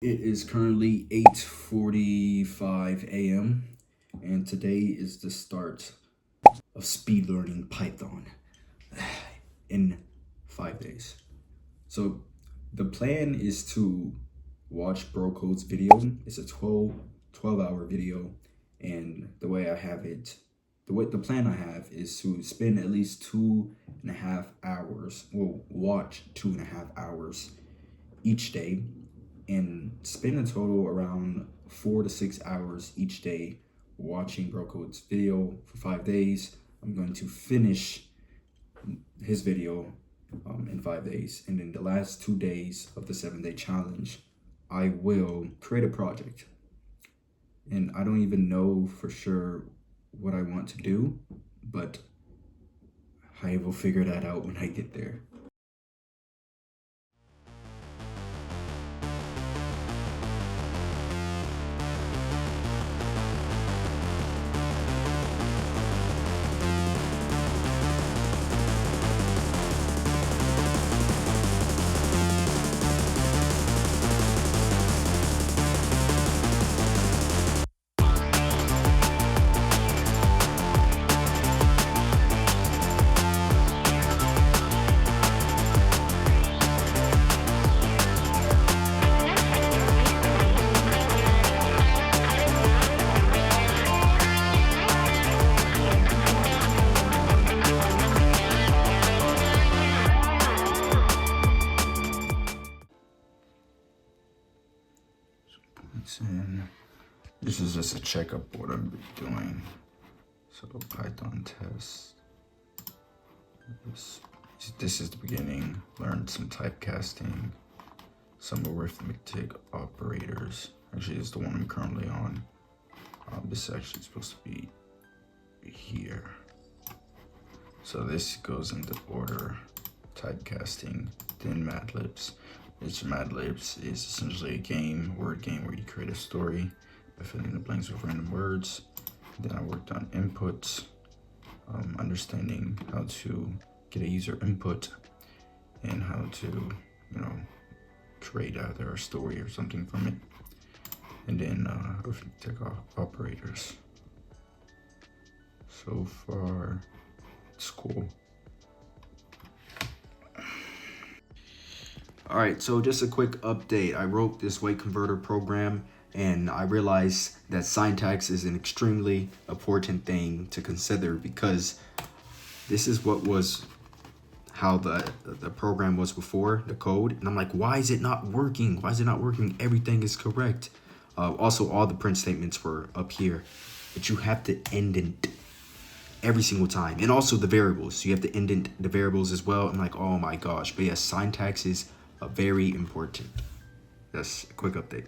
It is currently 8:45 a.m. and today is the start of speed learning Python in 5 days. So the plan is to watch Brocode's video. It's a 12 hour video, and the plan I have is to spend at least 2.5 hours, well, watch 2.5 hours each day and spend a total around 4 to 6 hours each day watching Brocode's video for 5 days. I'm going to finish his video in 5 days, and then the last 2 days of the 7-day challenge, I will create a project. And I don't even know for sure what I want to do, but I will figure that out when I get there. And this is just a checkup of what I'm doing. So Python test. This is the beginning. Learned some typecasting, some arithmetic operators. Actually, it's the one I'm currently on. This is actually supposed to be here. So this goes into order: typecasting, then Mad Libs. Mad Libs is essentially a word game where you create a story by filling the blanks with random words. Then I worked on inputs, understanding how to get a user input and how to, create either a story or something from it. And then arithmetic operators. So far, it's cool. All right, so just a quick update. I wrote this weight converter program, and I realized that syntax is an extremely important thing to consider, because this is how the program was before, the code. And I'm like, why is it not working? Why is it not working? Everything is correct. Also, all the print statements were up here, but you have to indent every single time. And also the variables. So you have to indent the variables as well. I'm like, oh my gosh. But yes, syntax is very important. That's a quick update.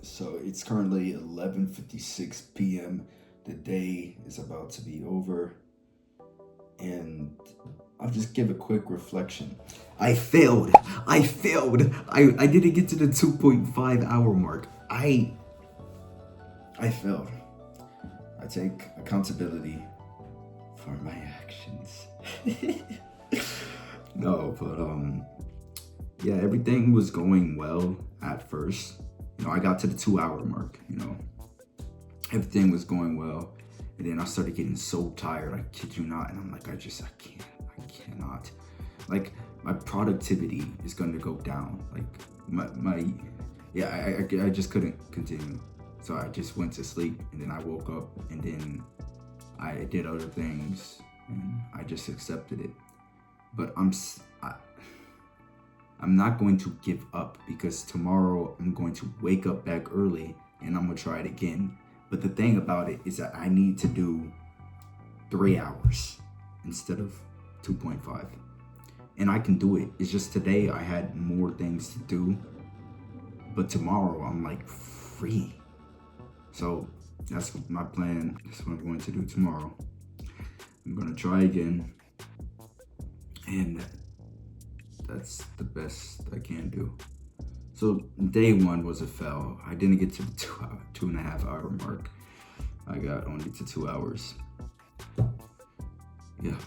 So it's currently 11:56 p.m. The day is about to be over, and I'll just give a quick reflection. I failed. I didn't get to the 2.5 hour mark. I failed. I take accountability for my actions. No, but yeah, everything was going well at first. I got to the 2 hour mark, everything was going well. And then I started getting so tired, I kid you not. And I'm like, I cannot. Like, my productivity is going to go down. Like, I just couldn't continue. So I just went to sleep, and then I woke up, and then I did other things, and I just accepted it. But I'm not going to give up, because tomorrow I'm going to wake up back early and I'm going to try it again. But the thing about it is that I need to do 3 hours instead of 2.5. And I can do it. It's just today I had more things to do, but tomorrow I'm like free. So that's my plan. That's what I'm going to do tomorrow. I'm going to try again. And that's the best I can do. So day one was a fail. I didn't get to the 2.5 hour mark. I got only to 2 hours. Yeah.